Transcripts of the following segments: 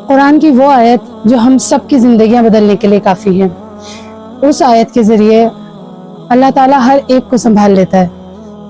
قرآن کی وہ آیت جو ہم سب کی زندگیاں بدلنے کے لیے کافی ہے، اس آیت کے ذریعے اللہ تعالیٰ ہر ایک کو سنبھال لیتا ہے۔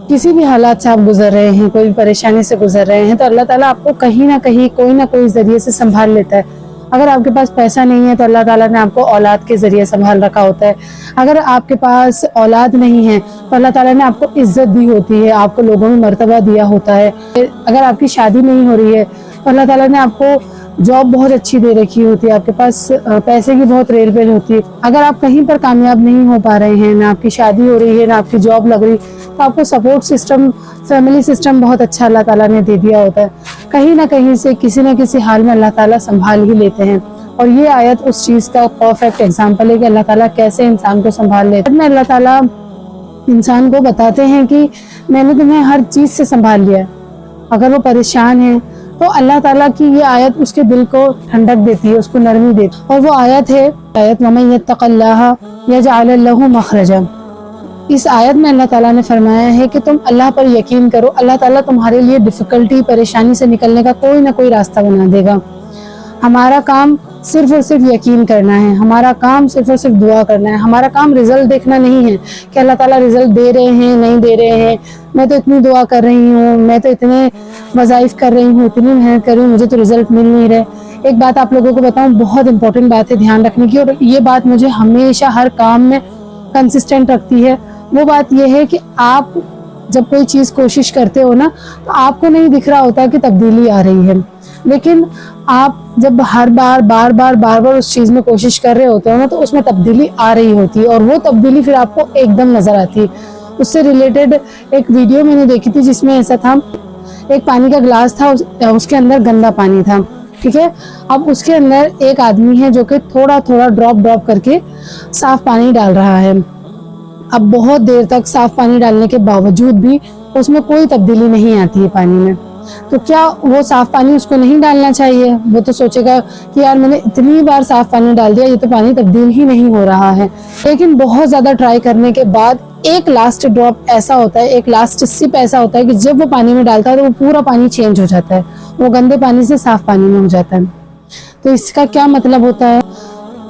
کسی بھی حالات سے آپ گزر رہے ہیں، کوئی پریشانی سے گزر رہے ہیں، تو اللہ تعالیٰ آپ کو کہیں نہ کہیں کوئی نہ کوئی ذریعے سے سنبھال لیتا ہے۔ اگر آپ کے پاس پیسہ نہیں ہے تو اللہ تعالیٰ نے آپ کو اولاد کے ذریعے سنبھال رکھا ہوتا ہے۔ اگر آپ کے پاس اولاد نہیں ہے تو اللہ تعالیٰ نے آپ کو عزت دی ہوتی ہے، آپ کو لوگوں میں مرتبہ دیا ہوتا ہے۔ اگر آپ کی شادی نہیں ہو رہی ہے تو اللہ تعالیٰ نے آپ کو جاب بہت اچھی دے رکھی ہوتی ہے، آپ کے پاس پیسے کی بہت ریل پیل ہوتی ہے۔ اگر آپ کہیں پر کامیاب نہیں ہو پا رہے ہیں، نہ آپ کی شادی ہو رہی ہے، نہ آپ کی جاب لگ رہی، تو آپ کو سپورٹ سسٹم، فیملی سسٹم بہت اچھا اللہ تعالیٰ نے دے دیا ہوتا ہے۔ کہیں نہ کہیں سے کسی نہ کسی حال میں اللہ تعالیٰ سنبھال ہی لیتے ہیں، اور یہ آیت اس چیز کا پرفیکٹ ایگزامپل ہے کہ اللہ تعالیٰ کیسے انسان کو سنبھال لیتے ہیں۔ اللہ تعالیٰ انسان کو بتاتے ہیں کہ میں نے تمہیں ہر چیز سے سنبھال لیا ہے۔ اگر وہ پریشان ہے تو اللہ تعالیٰ کی یہ آیت اس کے دل کو ٹھنڈک دیتی ہے، اس کو نرمی دیتی ہے، اور وہ آیت ہے وَمَن يَتَّقِ اللَّهَ يَجْعَلْ لَهُ مَخْرَجًا۔ اس آیت میں اللہ تعالیٰ نے فرمایا ہے کہ تم اللہ پر یقین کرو، اللہ تعالیٰ تمہارے لیے ڈیفیکلٹی، پریشانی سے نکلنے کا کوئی نہ کوئی راستہ بنا دے گا۔ ہمارا کام صرف اور صرف یقین کرنا ہے، ہمارا کام صرف اور صرف دعا کرنا ہے، ہمارا کام رزلٹ دیکھنا نہیں ہے کہ اللہ تعالیٰ رزلٹ دے رہے ہیں نہیں دے رہے ہیں، میں تو اتنی دعا کر رہی ہوں، میں تو اتنے وظائف کر رہی ہوں، اتنی محنت کر رہی ہوں، مجھے تو رزلٹ مل نہیں رہے۔ ایک بات آپ لوگوں کو بتاؤں، بہت امپورٹنٹ بات ہے دھیان رکھنے کی، اور یہ بات مجھے ہمیشہ ہر کام میں کنسسٹنٹ رکھتی ہے۔ وہ بات یہ ہے کہ آپ جب کوئی چیز کوشش کرتے ہو نا، تو آپ کو نہیں دکھ رہا ہوتا کہ تبدیلی آ رہی ہے، لیکن آپ جب بار بار اس چیز میں کوشش کر رہے ہوتے ہو نا، تو اس میں تبدیلی آ رہی ہوتی ہے، اور وہ تبدیلی پھر آپ کو ایک دم نظر آتی ہے۔ اس سے ریلیٹڈ ایک ویڈیو میں نے دیکھی تھی جس میں ایسا تھا، ایک پانی کا گلاس تھا، اس کے اندر گندا پانی تھا، ٹھیک ہے۔ اب اس کے اندر ایک آدمی ہے جو کہ تھوڑا تھوڑا ڈراپ کر کے صاف پانی ڈال رہا ہے۔ اب بہت دیر تک صاف پانی ڈالنے کے باوجود بھی اس میں کوئی تبدیلی نہیں آتی ہے پانی میں، تو کیا وہ صاف پانی اس کو نہیں ڈالنا چاہیے؟ وہ تو سوچے گا کہ یار میں نے اتنی بار صاف پانی ڈال دیا، یہ تو پانی تبدیل ہی نہیں ہو رہا ہے۔ لیکن بہت زیادہ ٹرائی کرنے کے بعد ایک لاسٹ ڈراپ ایسا ہوتا ہے، ایک لاسٹ سپ ایسا ہوتا ہے کہ جب وہ پانی میں ڈالتا ہے تو وہ پورا پانی چینج ہو جاتا ہے، وہ گندے پانی سے صاف پانی میں ہو جاتا ہے۔ تو اس کا کیا مطلب ہوتا ہے؟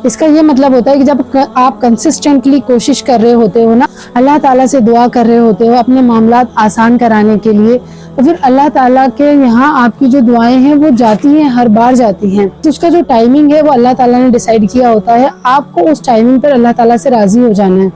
اس کا یہ مطلب ہوتا ہے کہ جب آپ کنسسٹنٹلی کوشش کر رہے ہوتے ہو نا، اللہ تعالیٰ سے دعا کر رہے ہوتے ہو اپنے معاملات آسان کرانے کے لیے، تو پھر اللہ تعالیٰ کے یہاں آپ کی جو دعائیں ہیں وہ جاتی ہیں، ہر بار جاتی ہیں۔ اس کا جو ٹائمنگ ہے وہ اللہ تعالیٰ نے ڈیسائیڈ کیا ہوتا ہے، آپ کو اس ٹائمنگ پر اللہ تعالیٰ سے راضی ہو جانا ہے۔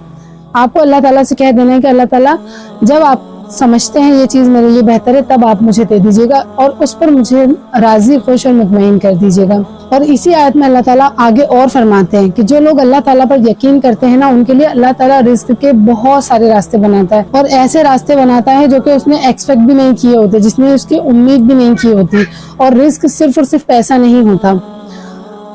آپ کو اللہ تعالیٰ سے کہہ دینا ہے کہ اللہ تعالیٰ جب آپ سمجھتے ہیں یہ چیز میرے لیے بہتر ہے تب آپ مجھے دے دیجیے گا، اور اس پر مجھے راضی، خوش اور مطمئن کر دیجیے گا۔ اور اسی آیت میں اللہ تعالیٰ آگے اور فرماتے ہیں کہ جو لوگ اللہ تعالیٰ پر یقین کرتے ہیں نا، ان کے لیے اللہ تعالیٰ رزق کے بہت سارے راستے بناتا ہے، اور ایسے راستے بناتا ہے جو کہ اس نے ایکسپیکٹ بھی نہیں کیے ہوتے، جس نے اس کی امید بھی نہیں کی ہوتی۔ اور رزق صرف اور صرف پیسہ نہیں ہوتا،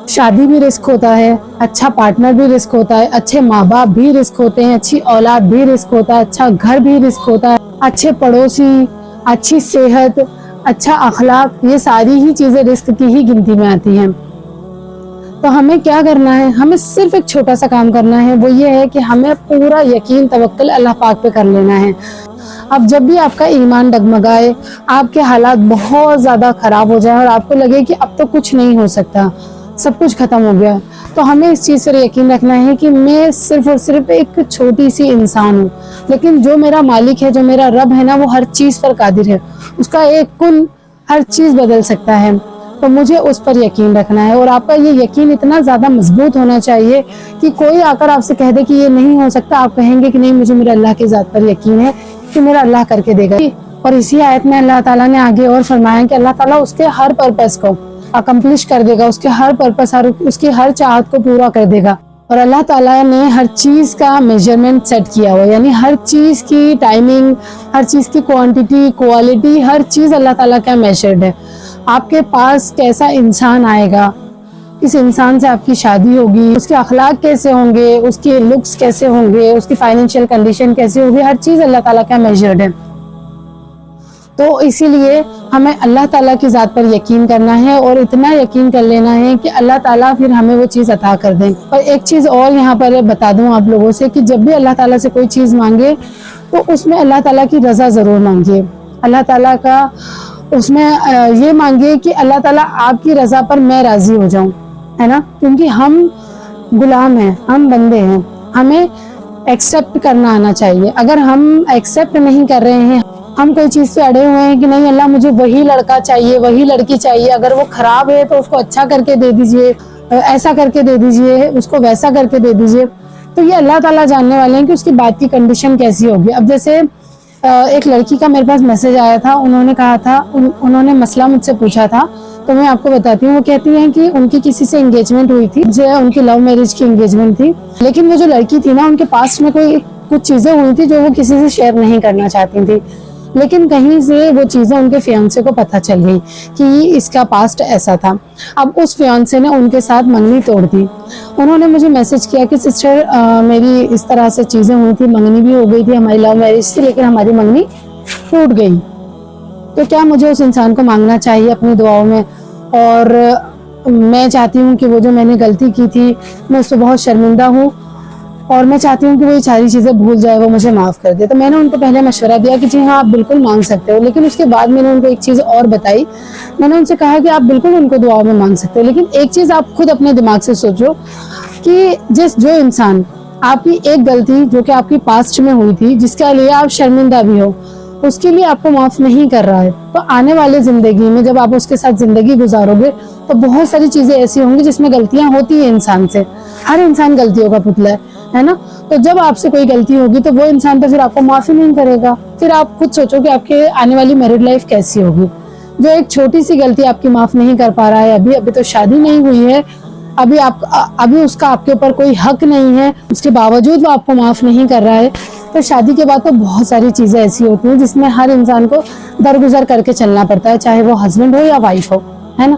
شادی بھی رزق ہوتا ہے، اچھا پارٹنر بھی رزق ہوتا ہے، اچھے ماں باپ بھی رزق ہوتے ہیں، اچھی اولاد بھی رزق ہوتا ہے، اچھا گھر بھی رزق ہوتا ہے، اچھے پڑوسی، اچھی صحت، اچھا اخلاق، یہ ساری ہی چیزیں رزق کی ہی گنتی میں آتی ہیں۔ تو ہمیں کیا کرنا ہے؟ ہمیں صرف ایک چھوٹا سا کام کرنا ہے، وہ یہ ہے کہ ہمیں پورا یقین توکل اللہ پاک پہ کر لینا ہے۔ اب جب بھی آپ کا ایمان ڈگمگائے، آپ کے حالات بہت زیادہ خراب ہو جائیں اور آپ کو لگے کہ اب تو کچھ نہیں ہو سکتا، سب کچھ ختم ہو گیا، تو ہمیں اس چیز پر یقین رکھنا ہے کہ میں صرف اور صرف ایک چھوٹی سی انسان ہوں، لیکن جو میرا مالک ہے، جو میرا رب ہے نا، وہ ہر چیز پر قادر ہے، اس کا ایک کن ہر چیز بدل سکتا ہے، تو مجھے اس پر یقین رکھنا ہے۔ اور آپ کا یہ یقین اتنا زیادہ مضبوط ہونا چاہیے کہ کوئی آ کر آپ سے کہہ دے کہ یہ نہیں ہو سکتا، آپ کہیں گے کہ نہیں، مجھے میرے اللہ کی ذات پر یقین ہے کہ میرا اللہ کر کے دے گا۔ اور اسی آیت میں اللہ تعالیٰ نے آگے اور فرمایا کہ اللہ تعالیٰ اس کے ہر پرپس کو اکمپلش کر دے گا، اس کے ہر پرپس، اس کی ہر چاہت کو پورا کر دے گا۔ اور اللہ تعالیٰ نے ہر چیز کا میجرمنٹ سیٹ کیا ہوا، یعنی ہر چیز کی ٹائمنگ، ہر چیز کی کوانٹیٹی، کوالٹی، ہر چیز اللہ تعالیٰ کا میجرڈ ہے۔ آپ کے پاس کیسا انسان آئے گا، کس انسان سے آپ کی شادی ہوگی، اس کے اخلاق کیسے ہوں گے، اس کے لکس کیسے ہوں گے، اس کی فائنینشیل کنڈیشن کیسے ہوگی، ہر چیز اللہ تعالیٰ کا میجرڈ ہے۔ تو اسی لیے ہمیں اللہ تعالیٰ کی ذات پر یقین کرنا ہے، اور اتنا یقین کر لینا ہے کہ اللہ تعالیٰ پھر ہمیں وہ چیز عطا کر دیں۔ اور ایک چیز اور یہاں پر بتا دوں آپ لوگوں سے کہ جب بھی اللہ تعالیٰ سے کوئی چیز مانگے تو اس میں اللہ تعالیٰ کی رضا ضرور مانگیے، اللہ تعالیٰ کا اس میں یہ مانگیے کہ اللہ تعالیٰ آپ کی رضا پر میں راضی ہو جاؤں، ہے نا، کیونکہ ہم غلام ہیں، ہم بندے ہیں، ہمیں ایکسیپٹ کرنا آنا چاہیے. اگر ہم ایکسیپٹ نہیں کر رہے ہیں، ہم کوئی چیز سے اڑے ہوئے ہیں کہ نہیں اللہ مجھے وہی لڑکا چاہیے، وہی لڑکی چاہیے، اگر وہ خراب ہے تو اس کو اچھا کر کے دے دیجئے، ایسا کر کے دے دیجئے، اس کو ویسا کر کے دے دیجئے، تو یہ اللہ تعالیٰ جاننے والے ہیں کہ اس کی بات کی کنڈیشن کیسی ہوگی. اب جیسے ایک لڑکی کا میرے پاس میسج آیا تھا، انہوں نے کہا تھا، انہوں نے مسئلہ مجھ سے پوچھا تھا، تو میں آپ کو بتاتی ہوں. وہ کہتی ہیں کہ ان کی کسی سے انگیجمنٹ ہوئی تھی، جو ان کی لو میرج کی انگیجمنٹ تھی، لیکن وہ جو لڑکی تھی نا، ان کے پاس میں کوئی کچھ چیزیں ہوئی تھی جو وہ کسی سے شیئر نہیں کرنا چاہتی تھی، لیکن کہیں سے وہ چیزیں ان کے فیانسے کو پتہ چل گئی کہ اس کا پاسٹ ایسا تھا. اب اس فیانسے نے ان کے ساتھ منگنی توڑ دی. انہوں نے مجھے میسج کیا کہ سسٹر میری اس طرح سے چیزیں ہوئی تھی، منگنی بھی ہو گئی تھی، ہماری لو میرج تھی، لیکن ہماری منگنی ٹوٹ گئی. تو کیا مجھے اس انسان کو مانگنا چاہیے اپنی دعاؤں میں؟ اور میں چاہتی ہوں کہ وہ جو میں نے غلطی کی تھی میں اس پہ بہت شرمندہ ہوں، اور میں چاہتی ہوں کہ وہ یہ ساری چیزیں بھول جائے، وہ مجھے معاف کر دے. تو میں نے ان کو پہلے مشورہ دیا کہ جی ہاں آپ بالکل مانگ سکتے ہو، لیکن اس کے بعد میں نے ان کو ایک چیز اور بتائی. میں نے ان سے کہا کہ آپ بالکل ان کو دعاؤں میں مانگ سکتے ہو، لیکن ایک چیز آپ خود اپنے دماغ سے سوچو کہ جو انسان آپ کی ایک غلطی جو کہ آپ کی پاسٹ میں ہوئی تھی، جس کے لیے آپ شرمندہ بھی ہو، اس کے لیے آپ کو معاف نہیں کر رہا ہے، تو آنے والے زندگی میں جب آپ اس کے ساتھ زندگی گزارو گے تو بہت ساری چیزیں ایسی ہوں گی جس میں غلطیاں ہوتی ہیں انسان سے. ہر انسان غلطیوں کا پتلا ہے نا. تو جب آپ سے کوئی غلطی ہوگی تو وہ انسان تو پھر آپ کو معافی نہیں کرے گا. پھر آپ خود سوچو کہ آپ کے آنے والی میرڈ لائف کیسی ہوگی. جو ایک چھوٹی سی غلطی آپ کی معاف نہیں کر پا رہا ہے، ابھی تو شادی نہیں ہوئی ہے، ابھی اس کا آپ کے اوپر کوئی حق نہیں ہے، اس کے باوجود وہ آپ کو معاف نہیں کر رہا ہے، تو شادی کے بعد تو بہت ساری چیزیں ایسی ہوتی ہیں جس میں ہر انسان کو درگزر کر کے چلنا پڑتا ہے، چاہے وہ ہسبینڈ ہو یا وائف ہو، ہے نا.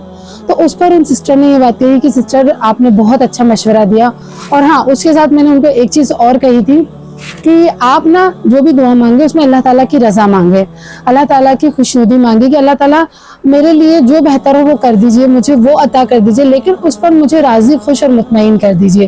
تو اس پر ان سسٹر نے یہ بات کہی کہ سسٹر آپ نے بہت اچھا مشورہ دیا. اور ہاں اس کے ساتھ میں نے ان کو ایک چیز اور کہی تھی کہ آپ نا جو بھی دعا مانگے اس میں اللہ تعالیٰ کی رضا مانگے، اللہ تعالیٰ کی خوشنودی مانگے کہ اللہ تعالیٰ میرے لیے جو بہتر ہو وہ کر دیجئے، مجھے وہ عطا کر دیجئے، لیکن اس پر مجھے راضی خوش اور مطمئن کر دیجئے.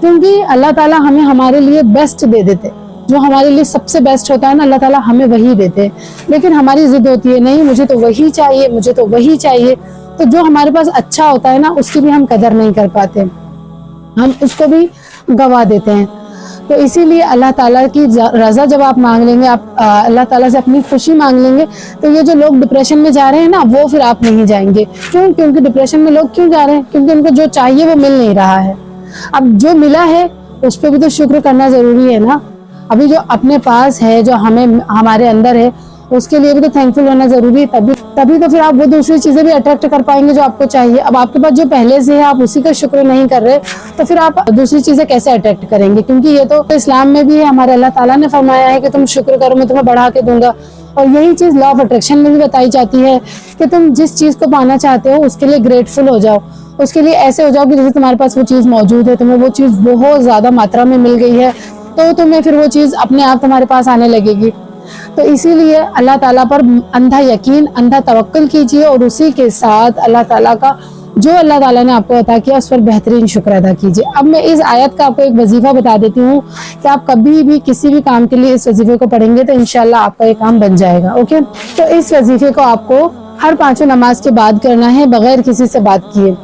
کیونکہ اللہ تعالیٰ ہمیں ہمارے لیے بیسٹ دے دیتے، جو ہمارے لیے سب سے بیسٹ ہوتا ہے نا، اللہ تعالیٰ ہمیں وہی دیتے، لیکن ہماری ضد ہوتی ہے نہیں مجھے تو وہی چاہیے، مجھے تو وہی چاہیے. تو جو ہمارے پاس اچھا ہوتا ہے نا اس کی بھی ہم قدر نہیں کر پاتے، ہم اس کو بھی گوا دیتے ہیں. تو اسی لیے اللہ تعالیٰ کی رضا جب آپ مانگ لیں گے، آپ اللہ تعالیٰ سے اپنی خوشی مانگ لیں گے، تو یہ جو لوگ ڈپریشن میں جا رہے ہیں نا وہ پھر آپ نہیں جائیں گے. کیوں؟ کیونکہ ڈپریشن میں لوگ کیوں جا رہے ہیں؟ کیونکہ ان کو جو چاہیے وہ مل نہیں رہا ہے. اب جو ملا ہے اس پہ بھی تو شکر کرنا ضروری ہے نا. ابھی جو اپنے پاس ہے، جو ہمارے اندر ہے، اس کے لیے بھی تو تھینکفل ہونا ضروری ہے. تبھی تو پھر آپ وہ دوسری چیزیں بھی اٹریکٹ کر پائیں گے جو آپ کو چاہیے. اب آپ کے پاس جو پہلے سے ہے آپ اسی کا شکر نہیں کر رہے تو پھر آپ دوسری چیزیں کیسے اٹریکٹ کریں گے؟ کیونکہ یہ تو اسلام میں بھی ہے، ہمارے اللہ تعالیٰ نے فرمایا ہے کہ تم شکر کرو میں تمہیں بڑھا کے دوں گا. اور یہی چیز لا آف اٹریکشن میں بھی بتائی جاتی ہے کہ تم جس چیز کو پانا چاہتے ہو اس کے لیے گریٹفل ہو جاؤ، اس کے لیے ایسے ہو جاؤ کہ جیسے تمہارے پاس وہ چیز موجود ہے، تمہیں وہ چیز بہت زیادہ ماترا میں مل گئی ہے، تو تمہیں پھر وہ چیز اپنے آپ تمہارے پاس آنے لگے گی. تو اسی لیے اللہ تعالیٰ پر اندھا یقین، اندھا توکل کیجیے، اور اسی کے ساتھ اللہ تعالیٰ کا جو اللہ تعالیٰ نے آپ کو عطا کیا اس پر بہترین شکر ادا کیجیے. اب میں اس آیت کا آپ کو ایک وظیفہ بتا دیتی ہوں کہ آپ کبھی بھی کسی بھی کام کے لیے اس وظیفے کو پڑھیں گے تو انشاءاللہ آپ کا یہ کام بن جائے گا. اوکے، تو اس وظیفے کو آپ کو ہر 5 نماز کے بعد کرنا ہے بغیر کسی سے بات کیے.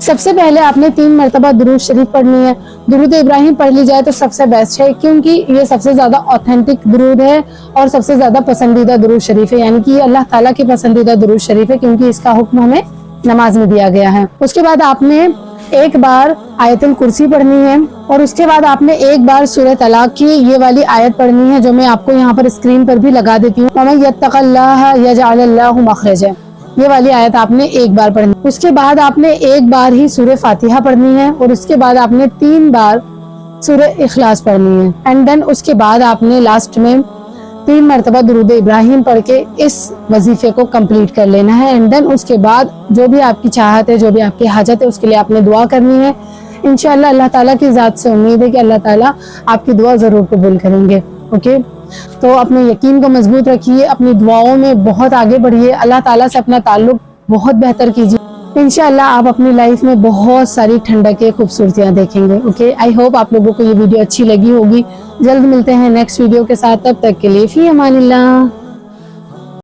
سب سے پہلے آپ نے 3 مرتبہ درود شریف پڑھنی ہے. درود ابراہیم پڑھ لی جائے تو سب سے بیسٹ ہے، کیونکہ یہ سب سے زیادہ اوتھینٹک درود ہے اور سب سے زیادہ پسندیدہ درود شریف ہے، یعنی کہ یہ اللہ تعالیٰ کی پسندیدہ درود شریف ہے، کیونکہ اس کا حکم ہمیں نماز میں دیا گیا ہے. اس کے بعد آپ نے ایک بار آیت الکرسی پڑھنی ہے، اور اس کے بعد آپ نے ایک بار سورہ طلاق کی یہ والی آیت پڑھنی ہے جو میں آپ کو یہاں پر اسکرین پر بھی لگا دیتی ہوں. وَمَن يَتَّقِ اللَّهَ يَجْعَلْ لَهُ مَخْرَجًا، یہ والی آیت آپ نے ایک بار پڑھنی. اس کے بعد آپ نے ایک بار ہی سورہ فاتحہ پڑھنی ہے، اور اس کے بعد آپ نے 3 بار سورہ اخلاص پڑھنی ہے. اینڈ دین اس کے بعد آپ نے لاسٹ میں 3 مرتبہ درود ابراہیم پڑھ کے اس وظیفے کو کمپلیٹ کر لینا ہے. اینڈ دین اس کے بعد جو بھی آپ کی چاہت ہے، جو بھی آپ کی حاجت ہے، اس کے لیے آپ نے دعا کرنی ہے. انشاءاللہ اللہ تعالیٰ کی ذات سے امید ہے کہ اللہ تعالیٰ آپ کی دعا ضرور قبول کریں گے. اوکے، تو اپنے یقین کو مضبوط رکھیے، اپنی دعاؤں میں بہت آگے بڑھیے، اللہ تعالیٰ سے اپنا تعلق بہت بہتر کیجیے. انشاءاللہ آپ اپنی لائف میں بہت ساری ٹھنڈکیں، خوبصورتیاں دیکھیں گے. اوکے، آئی ہوپ آپ لوگوں کو یہ ویڈیو اچھی لگی ہوگی. جلد ملتے ہیں نیکسٹ ویڈیو کے ساتھ، تب تک کے لیے فی امان اللہ.